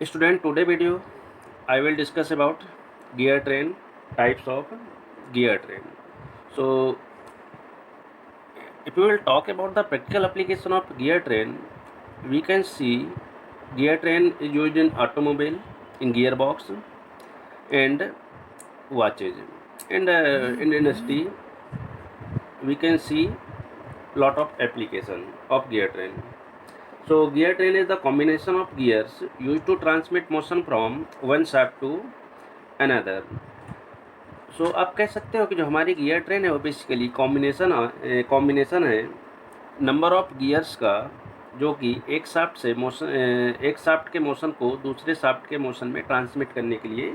Student, today video I will discuss about gear train, types of gear train. So if we will talk about the practical application of gear train, we can see gear train is used in automobile, in gearbox and watches. And in industry we can see lot of application of gear train. So gear train is the combination of gears used to transmit motion from one shaft to another. सो आप कह सकते हो कि जो हमारी gear train है वो basically combination है नंबर ऑफ गियर्स का, जो कि एक शाफ्ट के मोशन को दूसरे शाफ्ट के मोशन में ट्रांसमिट करने के लिए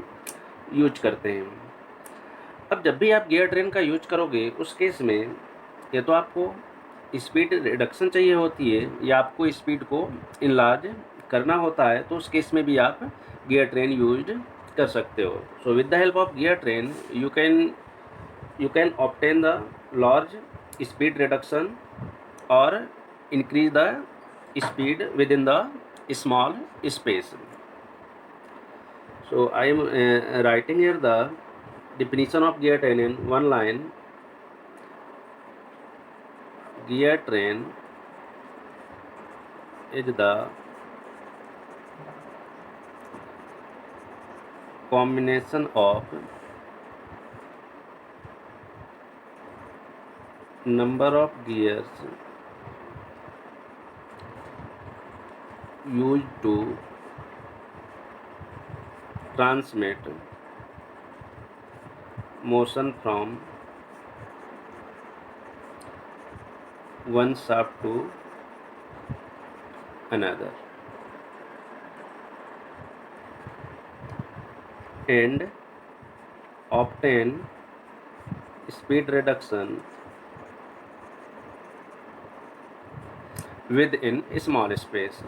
यूज करते हैं। अब जब भी आप गियर ट्रेन का यूज करोगे उस केस में या तो आपको स्पीड रिडक्शन चाहिए होती है या आपको स्पीड को इनलार्ज करना होता है, तो उस केस में भी आप गियर ट्रेन यूज कर सकते हो। So with the help of gear train you can obtain the large speed reduction or increase the speed within the small space. So I am writing here the definition of gear train in one line. Gear train is the combination of number of gears used to transmit motion from one shaft to another and obtain speed reduction within a small space.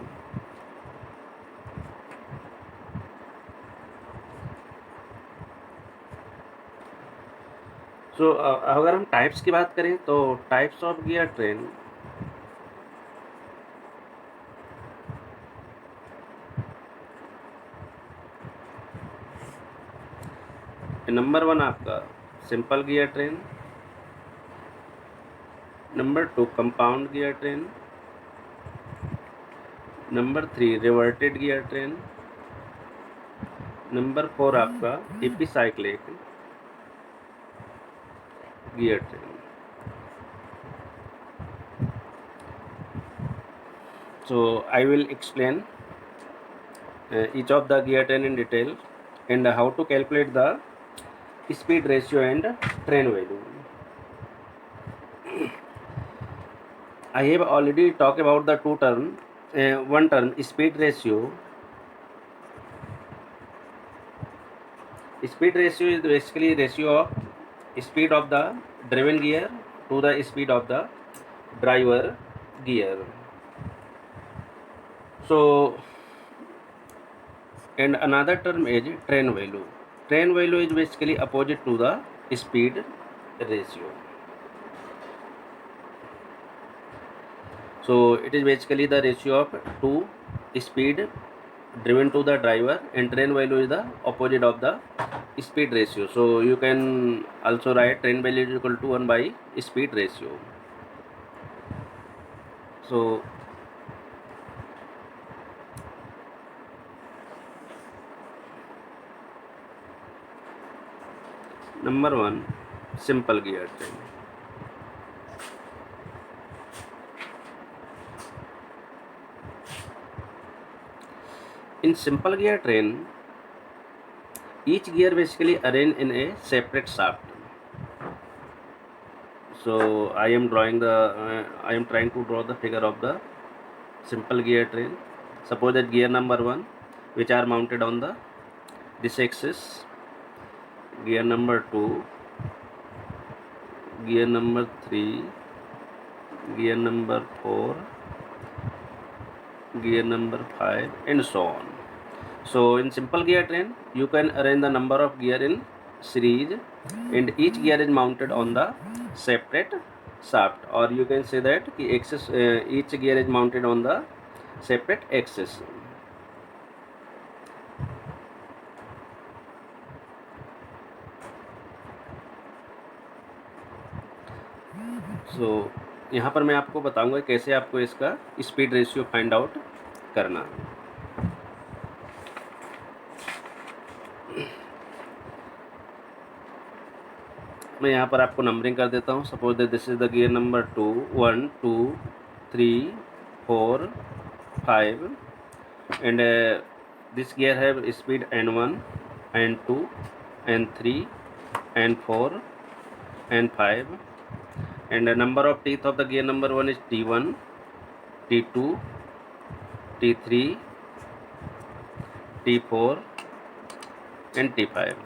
सो अगर हम types की बात करें तो types of gear train number 1 आपका simple gear train, number 2 compound gear train, number 3 reverted gear train, number 4 आपका epicyclic gear train. So I will explain each of the gear train in detail and how to calculate the speed ratio and train value. I have already talked about the one term speed ratio. Speed ratio is basically ratio of speed of the driven gear to the speed of the driver gear. So and another term is train value. Train value is basically opposite to the speed ratio. So it is basically the ratio of two speed driven to the driver, and train value is the opposite of the speed ratio. So you can also write train value is equal to 1 by speed ratio. So number 1 simple gear train. In simple gear train, each gear basically arranged in a separate shaft. So I am trying to draw the figure of the simple gear train. Suppose that gear number 1 which are mounted on the this axis, gear number 2, gear number 3, gear number 4, gear number 5, and so on. So in simple gear train you can arrange the number of gear in series and each gear is mounted on the separate shaft, or you can say that each gear is mounted on the separate axis. सो यहाँ पर मैं आपको बताऊंगा कैसे आपको इसका speed ratio find out करना। मैं यहाँ पर आपको नंबरिंग कर देता हूँ। Suppose that this is the gear number 2, 1 2 3 4 5 and this gear have speed n1 n2 n3 n4 n5 and the number of teeth of the gear number 1 is T1, T2, T3, T4 and T5.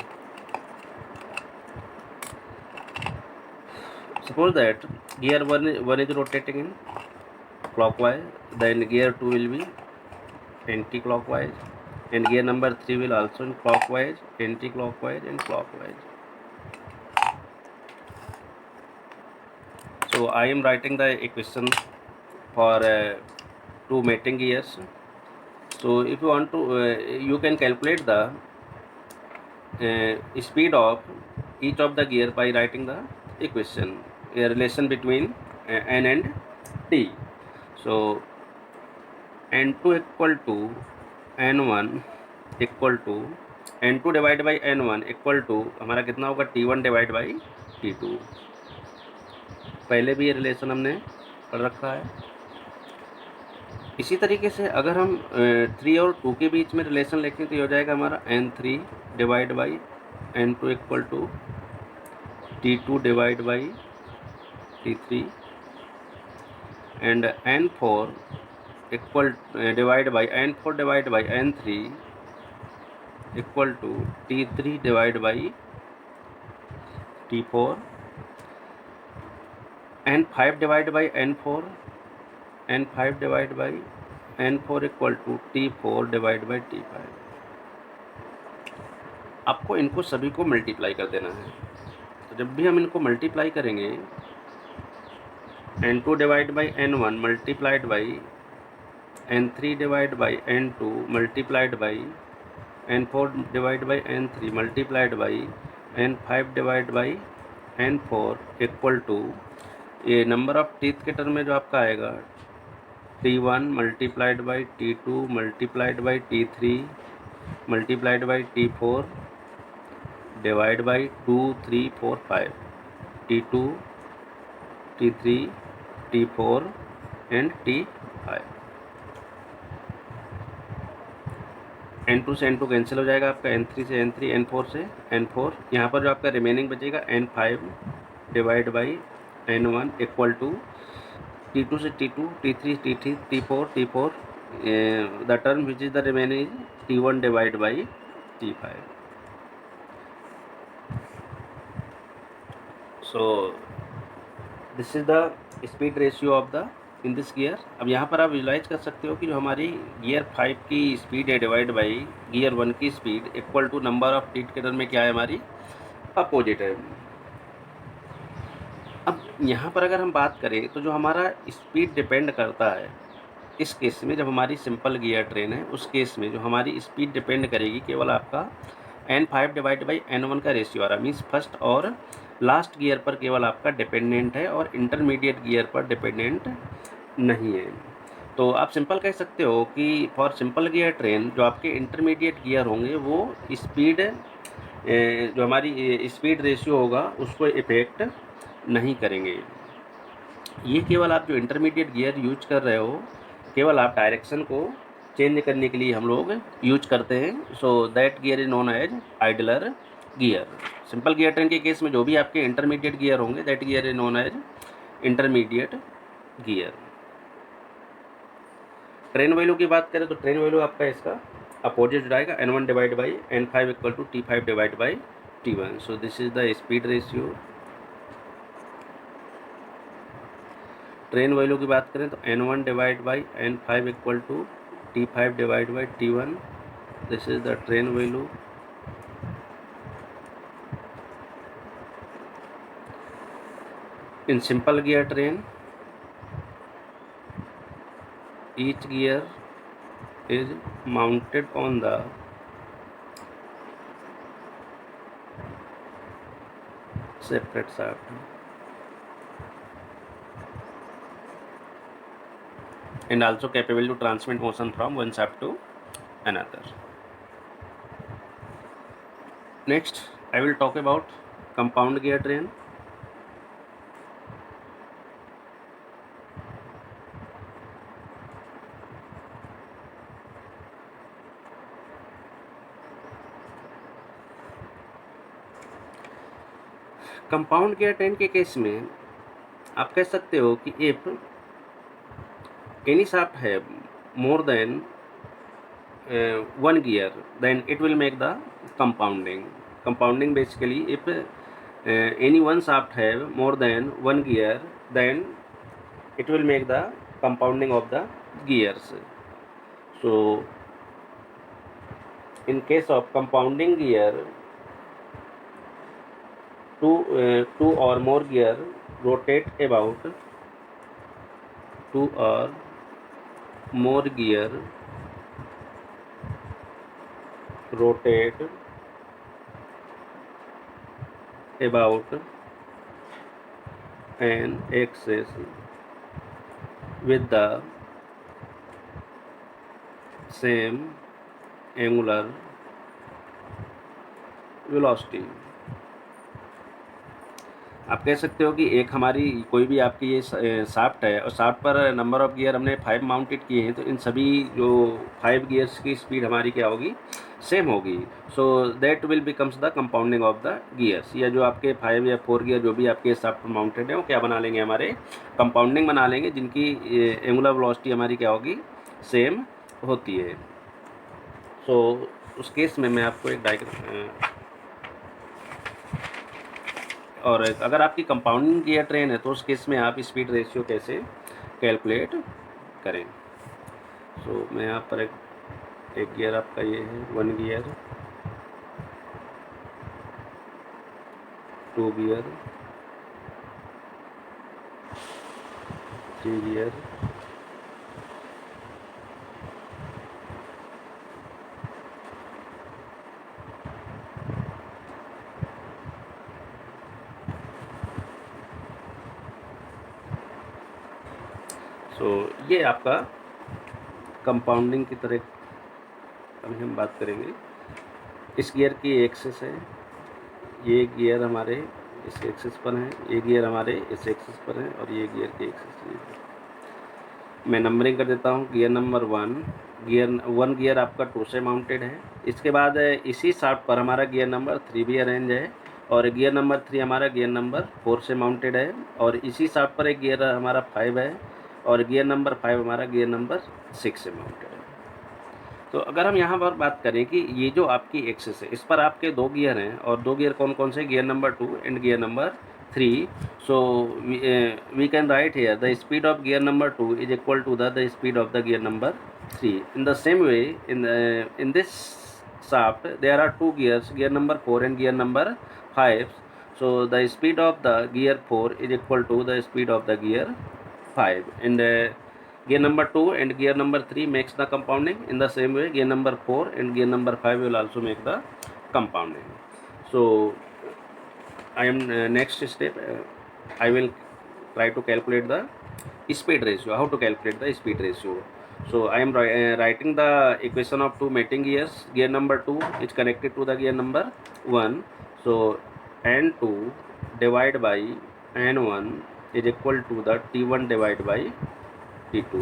Suppose that gear 1 is rotating in clockwise, then gear 2 will be anti-clockwise, and gear number 3 will also in clockwise, anti-clockwise and clockwise. So I am writing the equation for two mating gears. So if you want to, you can calculate the speed of each of the gear by writing the equation, a relation between n and t. So n2 equal to n1 equal to n2 divide by n1 equal to हमारा कितना होगा t1 divide by t2। पहले भी ये relation हमने पढ़ रखा है। इसी तरीके से अगर हम 3 और 2 के बीच में रिलेशन लिखें तो ये हो जाएगा हमारा n3 divide by n2 equal to t2 divide by t3 and n4 equal divide by n4 divide by n3 equal to t3 divide by t4 n5 divide by n4 n5 divide by n4 equal to t4 divide by t5। आपको इनको सभी को multiply कर देना है। तो जब भी हम इनको मल्टीप्लाई करेंगे n2 divide by n1 multiplied by n3 divide by n2 multiplied by n4 divide by n3 multiplied by n5 divide by n4 equal to ये नंबर ऑफ टीथ के टर्म में जो आपका आएगा t1 multiplied by t2 multiplied by t3 multiplied by t4 divide by 2 3 4 5 t2 t3 t4 and t5। n2 से n2 cancel हो जाएगा आपका, n3 से n3, n4 से n4। यहाँ पर जो आपका रिमेनिंग बचेगा n5 divide by n1 equal to t2 से t2 t3 t3 t4 t4 the term which is the remaining is t1 divide by t5। So this is the speed ratio of the in this gear. अब यहाँ पर आप visualise कर सकते हो कि जो हमारी गियर 5 की स्पीड है डिवाइड बाई गियर 1 की speed equal to number of teeth के टर्म में क्या है हमारी अपोजिट है। अब यहाँ पर अगर हम बात करें तो जो हमारा स्पीड डिपेंड करता है इस केस में, जब हमारी सिंपल गियर ट्रेन है उस केस में जो हमारी स्पीड डिपेंड करेगी केवल आपका n5 डिवाइड बाई n1 का रेशियो आ रहा, मीन्स फर्स्ट और लास्ट गियर पर केवल आपका डिपेंडेंट है और इंटरमीडिएट गियर पर डिपेंडेंट नहीं है। तो आप सिंपल कह सकते हो कि फॉर सिंपल गियर ट्रेन जो आपके इंटरमीडिएट गियर होंगे वो स्पीड जो हमारी स्पीड रेशियो होगा उसको इफेक्ट नहीं करेंगे। ये केवल आप जो इंटरमीडिएट गियर यूज कर रहे हो केवल आप डायरेक्शन को चेंज करने के लिए हम लोग यूज करते हैं। So that gear is known as idler gear. Simple gear train के केस में जो भी आपके इंटरमीडिएट गियर होंगे that gear is known as intermediate gear. Train value की बात करें तो ट्रेन वैल्यू आपका इसका अपोजिट जाएगा n1 divide by n5 equal to t5 divide by t1। So this is the speed ratio. Train value की बात करें तो n1 divide by n5 equal to t5 divide by t1। This is the train value. In simple gear train each gear is mounted on the separate shaft। and also capable to transmit motion from one shaft to another. Next, I will talk about compound gear train. Compound gear train के case में आप कह सकते हो कि if any shaft है more than one gear, then it will make the compounding basically if any one shaft have more than one gear, then it will make the compounding of the gears. So in case of compounding gear, two or more gear rotate about two or more gear rotate about an axis with the same angular velocity. आप कह सकते हो कि एक हमारी कोई भी आपकी ये शाफ्ट है और शाफ्ट पर नंबर ऑफ़ गियर हमने 5 माउंटेड किए हैं, तो इन सभी जो 5 गियर्स की स्पीड हमारी क्या होगी, सेम होगी. So that will becomes the compounding of the gears. या जो आपके 5 या 4 गियर जो भी आपके शाफ्ट पर माउंटेड है वो क्या बना लेंगे, हमारे कंपाउंडिंग बना लेंगे, जिनकी एंगुलर वेलोसिटी हमारी क्या होगी, सेम होती है. सो उस केस में मैं आपको एक डायग्राम, और अगर आपकी कंपाउंडिंग गियर ट्रेन है तो उस केस में आप स्पीड रेशियो कैसे कैलकुलेट करें. सो मैं यहाँ पर एक गियर आपका ये है, 1 गियर, 2 गियर, 3 गियर, 'So ये आपका कंपाउंडिंग की तरह अभी हम बात करेंगे. इस गियर की एक्सिस है, ये गियर हमारे इस एक्सिस पर है, ये गियर हमारे इस एक्सिस पर है, और ये गियर की एक्सिस ये है. मैं नंबरिंग कर देता हूँ. गियर नंबर 1, गियर आपका 2 से माउंटेड है. इसके बाद इसी शाफ्ट पर हमारा गियर नंबर 3 भी अरेंज है, और गियर नंबर 3 हमारा गियर नंबर 4 से माउंटेड है, और इसी शाफ्ट पर एक गियर हमारा 5 है, और गियर नंबर 5 हमारा गियर नंबर 6 से माउंटेड है. तो अगर हम यहाँ पर बात करें कि ये जो आपकी एक्सिस है, इस पर आपके 2 गियर हैं, और 2 गियर कौन कौन से, gear number 2 and gear number 3. So we can write here the speed of gear number 2 is equal to the speed of the gear number 3. In the same way in this shaft there are 2 gears, gear number 4 and gear number 5. So the speed of the gear 4 is equal to the speed of the gear 5, and gear number 2 and gear number 3 makes the compounding. In the same way gear number 4 and gear number 5 will also make the compounding. So I am next step I will try to calculate the speed ratio. How to calculate the speed ratio? So I am writing the equation of two mating gears. Gear number 2 is connected to the gear number 1. So N2 divided by N1 is equal to the T1 divided by T2.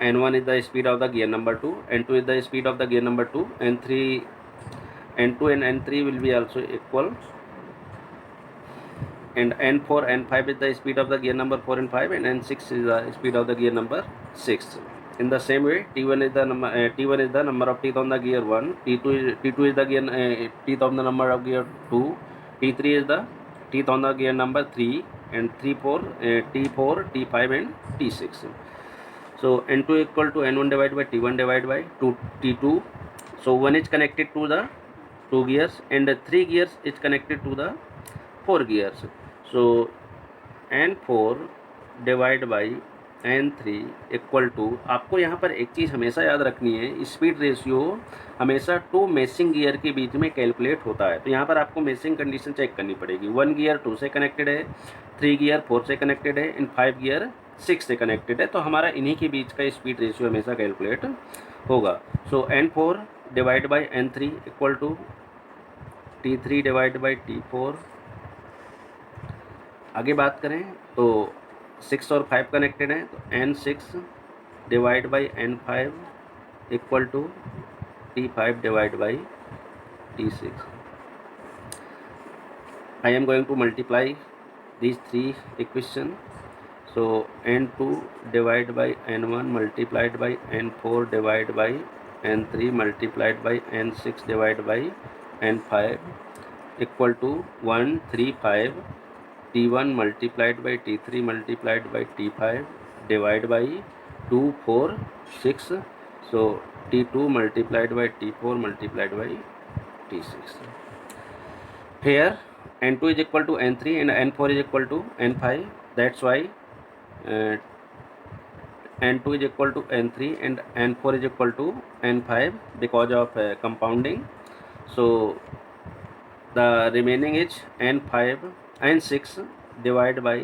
N1 is the speed of the gear number 2, N2 is the speed of the gear number 2, N2 and N3 will be also equal, and N4 N5 is the speed of the gear number 4 and 5, and N6 is the speed of the gear number 6. In the same way, T1 is the number of teeth on the gear 1, T2 is the gear teeth on the number of gear 2, T3 is the teeth on the gear number 3, and T4, T5 and T6. So N2 equal to N1 divided by T1 divided by T2. So 1 is connected to the 2 gears, and 3 gears is connected to the 4 gears. So N4 divided by N3 equal to, आपको यहाँ पर एक चीज़ हमेशा याद रखनी है, speed ratio हमेशा 2 messing gear के बीच में कैलकुलेट होता है. तो यहाँ पर आपको मेसिंग कंडीशन चेक करनी पड़ेगी. 1 गियर 2 से कनेक्टेड है, 3 गियर 4 से कनेक्टेड है, एंड 5 गियर 6 से कनेक्टेड है, तो हमारा इन्हीं के बीच का स्पीड रेशियो हमेशा कैलकुलेट होगा। So N4 divide by N3 equal to T3 divide by T4। आगे बात करें तो 6 और 5 कनेक्टेड हैं, तो N6 divide by N5 equal to T5 divide by T6। I am going to multiply these three equation. So N2 divided by N1 multiplied by N4 divided by N3 multiplied by N6 divided by N5 equal to 135 T1 multiplied by T3 multiplied by T5 divided by 2 4 6. So T2 multiplied by T4 multiplied by T6. Here N2 is equal to N3 and N4 is equal to N5. That's why uh, N2 is equal to N3 and N4 is equal to N5 because of compounding. So the remaining is N6 divided by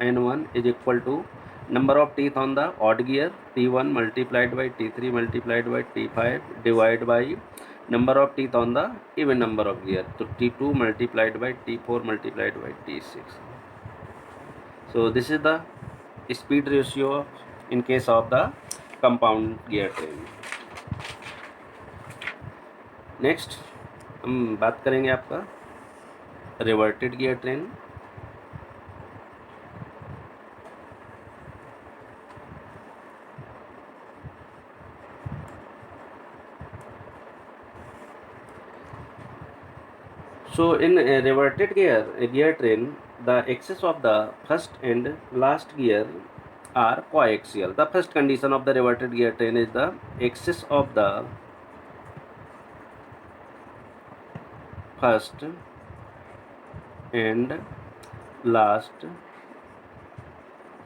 N1 is equal to number of teeth on the odd gear T1 multiplied by T3 multiplied by T5 divided by number of teeth on the even number of gear, so T2 multiplied by T4 multiplied by T6. So this is the speed ratio in case of the compound gear train. Next हम बात करेंगे आपका reverted gear train. So in a reverted gear train, the axis of the first and last gear are coaxial. The first condition of the reverted gear train is the axis of the first and last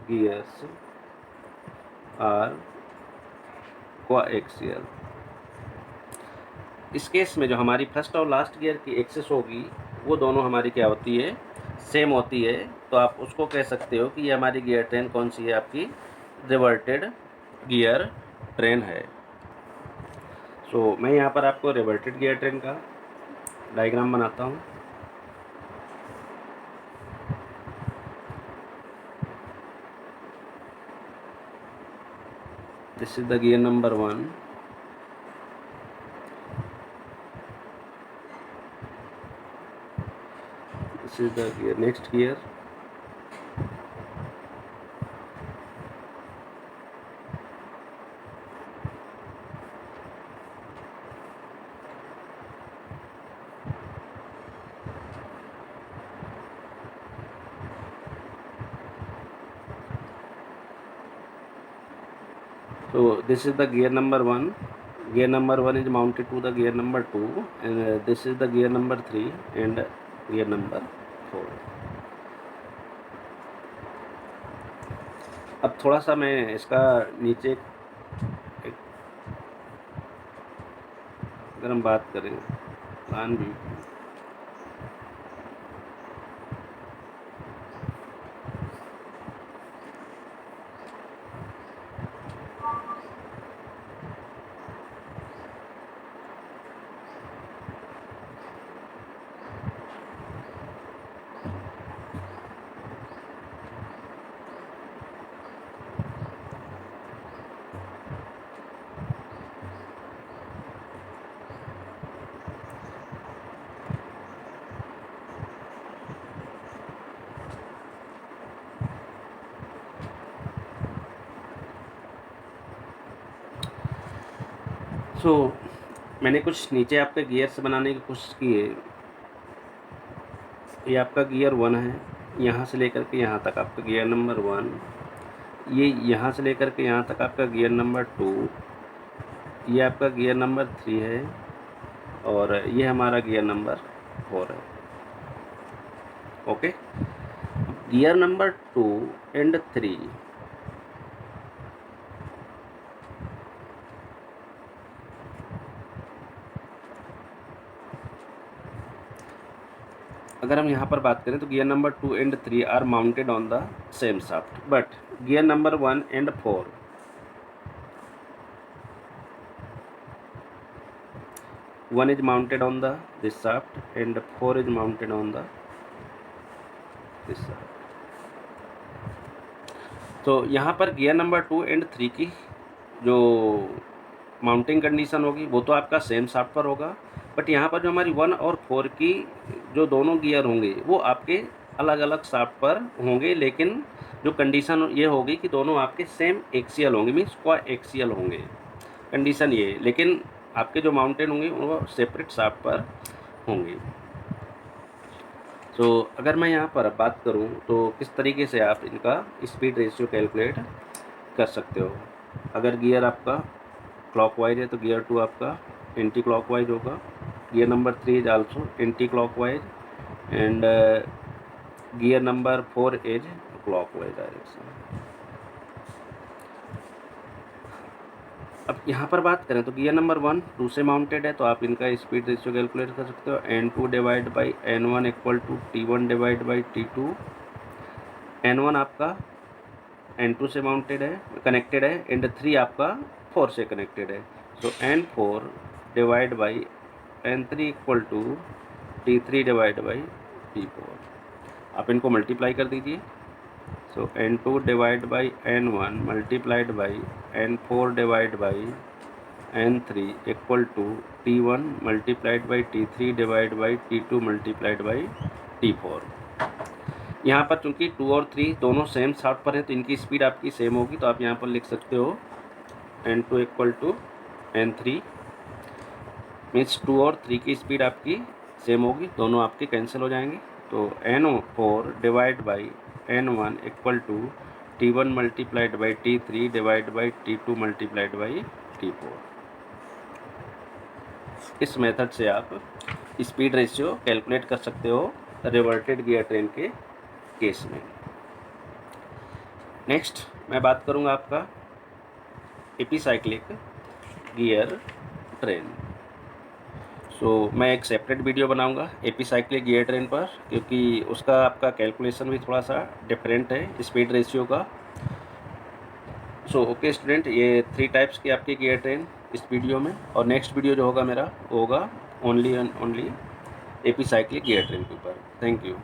gears are coaxial. इस case में जो हमारी first और last gear की axis होगी वो दोनों हमारी क्या होती है, सेम होती है, तो आप उसको कह सकते हो कि ये हमारी गियर ट्रेन कौन सी है, आपकी रिवर्टेड गियर ट्रेन है। सो मैं यहाँ पर आपको रिवर्टेड गियर ट्रेन का डायग्राम बनाता हूँ। This is the gear number 1, this is the gear, next gear, so this is the gear number 1. Gear number 1 is mounted to the gear number 2 and this is the gear number 3 and gear number 4. अब थोड़ा सा मैं इसका नीचे अगर हम बात करें प्लान व्यू, सो मैंने कुछ नीचे आपके गियर्स बनाने की कोशिश की है। ये आपका गियर 1 है, यहाँ से लेकर के यहाँ तक आपका गियर नंबर 1, ये यहाँ से लेकर के यहाँ तक आपका गियर नंबर 2, ये आपका गियर नंबर 3 है और ये हमारा गियर नंबर 4 है। ओके, गियर नंबर 2 एंड 3 अगर हम यहाँ पर बात करें तो gear number 2 and 3 are mounted on the same shaft, but gear number 1 and 4. One is mounted on the this shaft and 4 is mounted on the this shaft. तो यहाँ पर गियर नंबर 2 एंड 3 की जो माउंटिंग कंडीशन होगी वो तो आपका same shaft पर होगा, बट यहाँ पर जो हमारी 1 और 4 की जो दोनों गियर होंगे वो आपके अलग अलग शाफ्ट पर होंगे, लेकिन जो कंडीशन ये होगी कि दोनों आपके सेम एक्सियल होंगे, मीन्स को एक्सियल होंगे, कंडीशन ये है। लेकिन आपके जो माउंटेन होंगे वो सेपरेट शाफ्ट पर होंगे। तो अगर मैं यहाँ पर बात करूँ तो किस तरीके से आप इनका स्पीड रेशियो कैलकुलेट कर सकते हो। अगर गियर आपका क्लॉकवाइज है तो गियर 2 आपका एंटी क्लॉकवाइज होगा, gear number 3 is also anti clockwise and gear number 4 is clockwise direction. अब यहाँ पर बात करें तो गियर नंबर 1 2 से माउंटेड है तो आप इनका स्पीड रेशियो कैलकुलेट कर सकते हो। N2 divide by N1 equal to T1 divide by T2। N1 आपका N2 से माउंटेड है, कनेक्टेड है, एंड 3 आपका 4 से कनेक्टेड है। So N4 divide by N3 equal to T3 divide by T4। आप इनको मल्टीप्लाई कर दीजिए। So N2 divide by N1 multiplied by N4 divide by N3 equal to T1 multiplied by T3 divide by T2 multiplied by T4। यहाँ पर चूंकि 2 और 3 दोनों same shaft पर है तो इनकी स्पीड आपकी सेम होगी, तो आप यहाँ पर लिख सकते हो N2 equal to N3, means 2 और 3 की स्पीड आपकी सेम होगी, दोनों आपके कैंसिल हो जाएंगे। तो N4 divide by N1 equal to T1 multiplied by T3 divide by T2 multiplied by T4। इस मेथड से आप स्पीड रेशियो कैलकुलेट कर सकते हो रिवर्टेड गियर ट्रेन के केस में। नेक्स्ट मैं बात करूंगा आपका एपिसाइक्लिक गियर ट्रेन। मैं एक सेपरेट वीडियो बनाऊंगा एपिसाइक्लिक गियर ट्रेन पर, क्योंकि उसका आपका कैलकुलेशन भी थोड़ा सा डिफरेंट है स्पीड रेशियो का। ओके स्टूडेंट, ये 3 टाइप्स की आपकी गियर ट्रेन इस वीडियो में, और नेक्स्ट वीडियो जो होगा मेरा वो होगा only and only epicyclic gear train के ऊपर। Thank you.